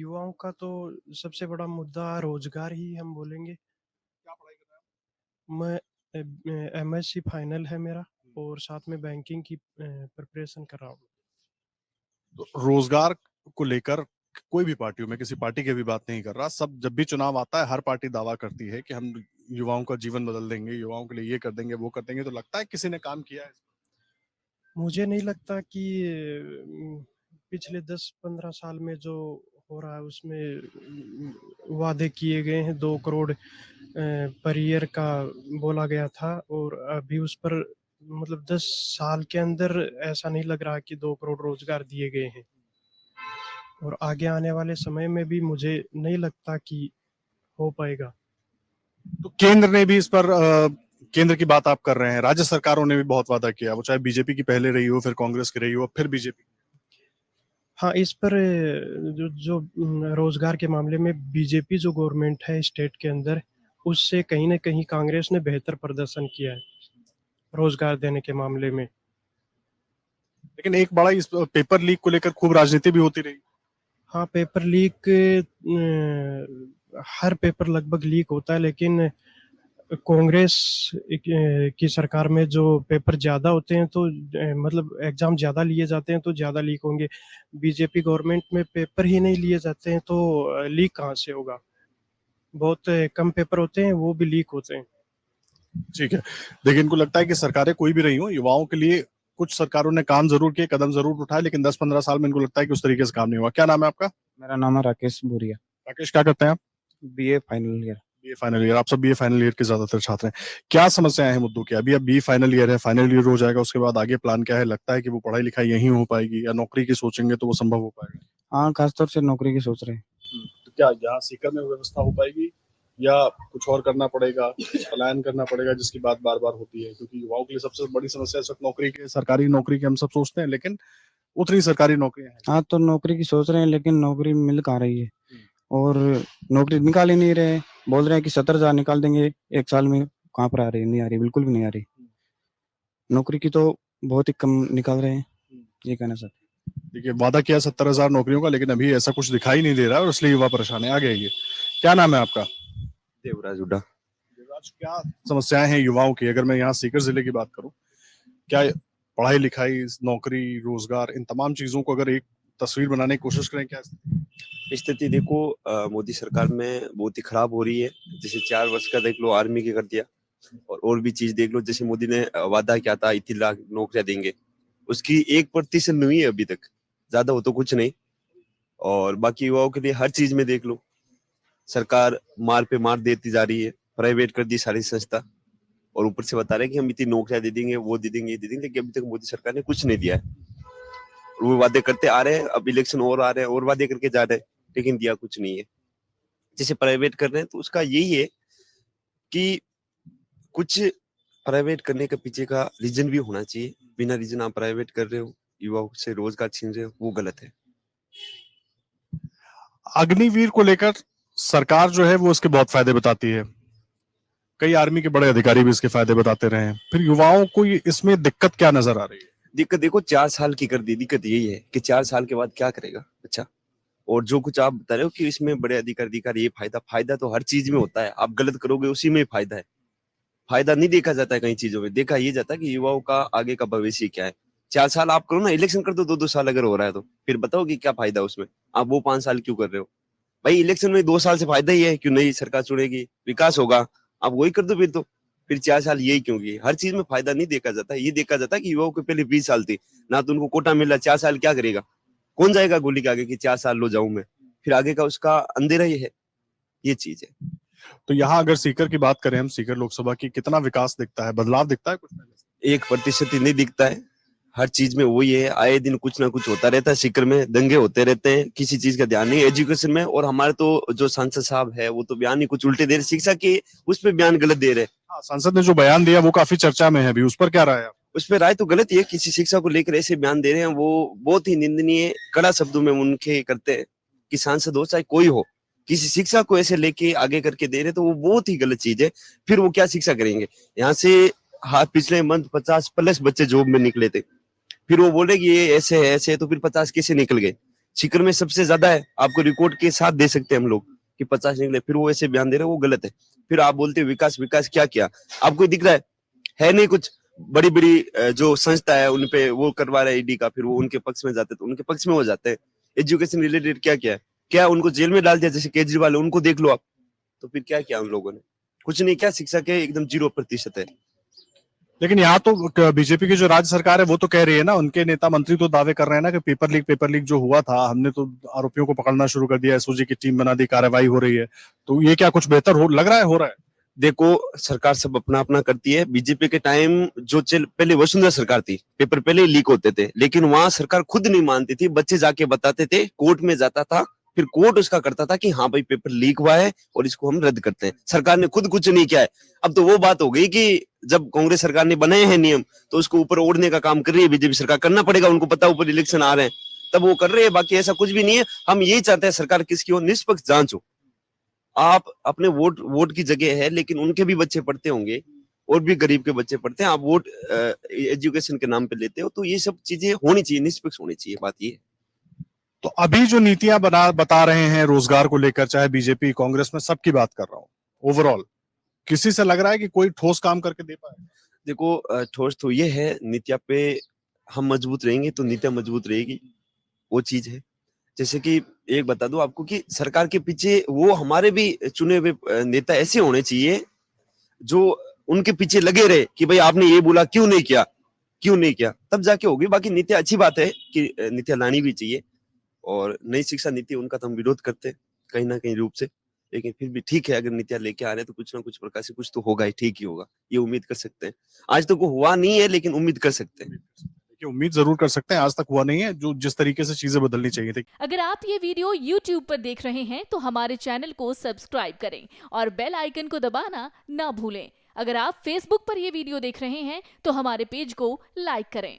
युवाओं का तो सबसे बड़ा मुद्दा रोजगार ही हम बोलेंगे। क्या पढ़ाई कर रहे हैं मैं एमएससी फाइनल है मेरा आप? और साथ में बैंकिंग की प्रिपरेशन कर रहा हूँ। तो रोजगार को लेकर कोई भी पार्टी हो, मैं किसी पार्टी की भी बात नहीं कर रहा, सब जब भी चुनाव आता है हर पार्टी दावा करती है कि हम युवाओं का जीवन बदल देंगे, युवाओं के लिए ये कर देंगे, वो कर देंगे। तो लगता है किसी ने काम किया है? मुझे नहीं लगता कि पिछले 10-15 साल में जो हो रहा है उसमें वादे किए गए हैं। 2 करोड़ पर ईयर का बोला गया था और अभी उस पर मतलब 10 साल के अंदर ऐसा नहीं लग रहा कि 2 करोड़ रोजगार दिए गए हैं। और आगे आने वाले समय में भी मुझे नहीं लगता कि हो पाएगा। तो केंद्र ने भी इस पर केंद्र की बात आप कर रहे हैं, राज्य सरकारों ने भी बहुत वादा किया, वो चाहे बीजेपी की पहले रही हो, फिर कांग्रेस की रही हो, फिर बीजेपी। हाँ, इस पर जो जो रोजगार के मामले में बीजेपी जो गवर्नमेंट है स्टेट के अंदर, उससे कहीं ना कहीं कांग्रेस ने बेहतर प्रदर्शन किया है रोजगार देने के मामले में। लेकिन एक बड़ा इस पेपर लीक को लेकर खूब राजनीति भी होती रही। हाँ, पेपर लीक हर पेपर लगभग लीक होता है, लेकिन कांग्रेस की सरकार में जो पेपर ज्यादा होते हैं तो मतलब एग्जाम ज्यादा लिए जाते हैं तो ज्यादा लीक होंगे। बीजेपी गवर्नमेंट में पेपर ही नहीं लिए जाते हैं तो लीक कहाँ से होगा। बहुत कम पेपर होते हैं वो भी लीक होते हैं। ठीक है। देखिए, इनको लगता है कि सरकारें कोई भी रही हो, युवाओं के लिए कुछ सरकारों ने काम जरूर किए, कदम जरूर उठाए, लेकिन 10-15 साल में इनको लगता है कि उस तरीके से काम नहीं हुआ। क्या नाम है आपका? मेरा नाम है राकेश भूरिया। राकेश, क्या करते हैं आप? BA final year. BA final year. आप सब बीए फाइनल ईयर के ज्यादातर छात्र हैं। क्या समस्याएं हैं मुद्दों की? अभी अब बीए फाइनल ईयर है, फाइनल ईयर हो जाएगा, उसके बाद आगे प्लान क्या है? लगता है कि वो पढ़ाई लिखाई यहीं हो पाएगी या नौकरी की सोचेंगे तो वो संभव हो पाएगा? हाँ, खासतौर से नौकरी की सोच रहे हैं। तो क्या यहाँ सीकर में व्यवस्था हो पाएगी या कुछ और करना पड़ेगा, पलायन करना पड़ेगा, जिसकी बात बार बार होती है? क्योंकि युवाओं के लिए सबसे बड़ी समस्या इस वक्त नौकरी के, सरकारी नौकरी की हम सब सोचते हैं, लेकिन उतनी सरकारी नौकरियां हैं। हाँ, तो नौकरी की सोच रहे हैं लेकिन नौकरी मिल कहाँ रही है। और नौकरी निकाल ही नहीं रहे। बोल रहे हैं कि 70,000 निकाल देंगे एक साल में। कहाँ पर आ रही है? नहीं आ रही, बिल्कुल भी नहीं आ रही। नौकरी की तो बहुत ही कम निकाल रहे हैं, ये कहना सर। देखिए, वादा किया 70,000 नौकरियों का, लेकिन अभी ऐसा कुछ दिखाई नहीं दे रहा है और इसलिए युवा परेशान है। आगे आइए, क्या नाम है आपका? देवराज हुड्डा। देवराज, क्या समस्याएं हैं युवाओं की? अगर मैं यहाँ सीकर जिले की बात करूं, क्या पढ़ाई लिखाई, नौकरी, रोजगार, इन तमाम चीजों को अगर एक तस्वीर बनाने की कोशिश करें, क्या? स्थिति देखो, मोदी सरकार में बहुत ही खराब हो रही है। जैसे 4 वर्ष का देख लो, आर्मी के कर दिया। और भी चीज देख लो, जैसे मोदी ने वादा किया था 31 लाख नौकरियां देंगे, उसकी 1% नहीं है अभी तक। ज्यादा हो तो कुछ नहीं। और बाकी युवाओं के लिए हर चीज में देख लो, सरकार मार पे मार देती जा रही है। प्राइवेट कर दी सारी संस्था, और ऊपर से बता रहे हैं कि हम इतनी नौकरियां दे देंगे, वो दे देंगे, ये दे देंगे, लेकिन अभी तक मोदी सरकार ने कुछ नहीं दिया है। वो वादे करते आ रहे हैं, अब इलेक्शन और आ रहे हैं और वादे करके जा रहे हैं, लेकिन दिया कुछ नहीं है। जैसे प्राइवेट कर रहे हैं तो उसका यही है कि कुछ प्राइवेट करने के पीछे का रीजन भी होना चाहिए। बिना रीजन आप प्राइवेट कर रहे हो, युवाओं से रोजगार छीन रहे हो, वो गलत है। अग्निवीर को लेकर सरकार जो है वो इसके बहुत फायदे बताती है, कई आर्मी के बड़े अधिकारी भी इसके फायदे बताते रहे हैं, फिर युवाओं को इसमें दिक्कत क्या नजर आ रही है? दिक्कत देखो, 4 साल की कर दी। दिक्कत यही है कि 4 साल के बाद क्या करेगा? अच्छा। और जो कुछ आप बता रहे हो कि इसमें बड़े अधिकार ये फायदा, फायदा तो हर चीज में होता है। आप गलत करोगे उसी में फायदा है। फायदा नहीं देखा जाता है कई चीजों में, देखा ये जाता है कि युवाओं का आगे का भविष्य क्या है। 4 साल आप करो ना, इलेक्शन कर दो 2-2 साल अगर हो रहा है तो फिर बताओ कि क्या फायदा उसमें। आप वो 5 साल क्यों कर रहे हो? भाई इलेक्शन में 2 साल से फायदा ही है, क्यों नई सरकार चुनेगी, विकास होगा, आप वही कर दो फिर तो। फिर 4 साल यही क्यों की? हर चीज में फायदा नहीं देखा जाता। ये देखा जाता है कि युवाओं के पहले 20 साल थी ना, तो उनको कोटा मिल रहा, 4 साल क्या करेगा? कौन जाएगा गोली के आगे कि 4 साल लो जाऊं मैं? फिर आगे का उसका अंधेरा ही है। ये चीज है। तो यहाँ अगर सीकर की बात करें हम, सीकर लोकसभा की, कितना विकास दिखता है, बदलाव दिखता है कुछ पहले से? 1% ही नहीं दिखता है। हर चीज में वही है, आए दिन कुछ ना कुछ होता रहता है। सीकर में दंगे होते रहते हैं, किसी चीज का ध्यान नहीं एजुकेशन में। और हमारे तो जो सांसद साहब है वो तो बयान ही कुछ उल्टे दे रहे, शिक्षा के उस पर बयान गलत दे रहे। हाँ, सांसद ने जो बयान दिया वो काफी चर्चा में है अभी, उस पर क्या राय है? उस पर राय तो गलत ही है। किसी शिक्षा को लेकर ऐसे बयान दे रहे हैं, वो बहुत ही निंदनीय, कड़ा शब्दों में उनके करते हैं कि सांसद हो चाहे कोई हो, किसी शिक्षा को ऐसे लेके आगे करके दे रहे तो वो बहुत ही गलत चीज है। फिर वो क्या शिक्षा करेंगे यहाँ से? हाँ, पिछले मंथ 50+ बच्चे जॉब में निकले थे। फिर वो बोले कि ये ऐसे है ऐसे है, तो फिर 50 कैसे निकल गए? सीकर में सबसे ज्यादा है, आपको रिकॉर्ड के साथ दे सकते हैं हम लोग कि 50 निकले, फिर वो ऐसे बयान दे रहे हैं, वो गलत है। फिर आप बोलते हैं विकास विकास, क्या किया? आपको दिख रहा है नहीं कुछ। बड़ी बड़ी जो संस्था है उन पे वो करवा रहे ईडी का, फिर वो उनके पक्ष में जाते तो उनके पक्ष में हो जाते हैं। एजुकेशन रिलेटेड क्या किया है? क्या उनको जेल में डाल दिया जैसे केजरीवाल, उनको देख लो आप। तो फिर क्या किया उन लोगों ने? कुछ नहीं किया। शिक्षा के एकदम 0% है। लेकिन यहाँ तो बीजेपी की जो राज्य सरकार है वो तो कह रही है ना, उनके नेता मंत्री तो दावे कर रहे हैं ना कि पेपर लीक जो हुआ था, हमने तो आरोपियों को पकड़ना शुरू कर दिया, एसओजी की टीम बना दी, कार्रवाई हो रही है। तो ये क्या कुछ बेहतर लग रहा है, हो रहा है? देखो, सरकार सब अपना अपना करती है। बीजेपी के टाइम जो पहले वसुंधरा सरकार थी, पेपर पहले ही लीक होते थे, लेकिन वहां सरकार खुद नहीं मानती थी, बच्चे जाके बताते थे, कोर्ट में जाता था, फिर कोर्ट उसका करता था कि हाँ भाई पेपर लीक हुआ है और इसको हम रद्द करते हैं। सरकार ने खुद कुछ नहीं किया है। अब तो वो बात हो गई कि जब कांग्रेस सरकार ने बनाए हैं नियम, तो उसको ऊपर ओढ़ने का काम कर रही है बीजेपी सरकार। करना पड़ेगा, उनको पता ऊपर इलेक्शन आ रहे हैं, तब वो कर रहे हैं। बाकी ऐसा कुछ भी नहीं है। हम यही चाहते हैं सरकार किसकी हो, निष्पक्ष जांच हो। आप अपने वोट की जगह है, लेकिन उनके भी बच्चे पढ़ते होंगे और भी गरीब के बच्चे पढ़ते हैं। आप वोट एजुकेशन के नाम पे लेते हो, तो ये सब चीजें होनी चाहिए, निष्पक्ष होनी चाहिए। बात ये है। तो अभी जो नीतियां बता रहे हैं रोजगार को लेकर, चाहे बीजेपी कांग्रेस में, सबकी बात कर रहा हूँ, ओवरऑल किसी से लग रहा है कि कोई ठोस काम करके दे पाए? देखो, ठोस तो ये है, नीतियां पे हम मजबूत रहेंगे तो नीतियां मजबूत रहेगी, वो चीज है। जैसे कि एक बता दूं आपको कि सरकार के पीछे वो हमारे भी चुने हुए नेता ऐसे होने चाहिए जो उनके पीछे लगे रहे कि भाई आपने ये बोला, क्यों नहीं किया, तब जाके होगी। बाकी नीतियां अच्छी बात है कि नीतियां लानी भी चाहिए, और नई शिक्षा नीति उनका तो हम विरोध करते हैं कहीं ना कहीं रूप से, लेकिन फिर भी ठीक है, अगर नीतियां लेके आ रहे हैं तो कुछ ना कुछ प्रकार से कुछ तो होगा ही, ठीक ही होगा, ये उम्मीद कर सकते हैं। आज तक वो हुआ नहीं है, लेकिन उम्मीद कर सकते हैं। देखिए, उम्मीद जरूर कर सकते हैं, आज तक हुआ नहीं है जो जिस तरीके से चीजें बदलनी चाहिए थी। अगर आप ये वीडियो YouTube पर देख रहे हैं तो हमारे चैनल को सब्सक्राइब करें और बेल आइकन को दबाना ना भूलें। अगर आप Facebook पर ये वीडियो देख रहे हैं तो हमारे पेज को लाइक करें।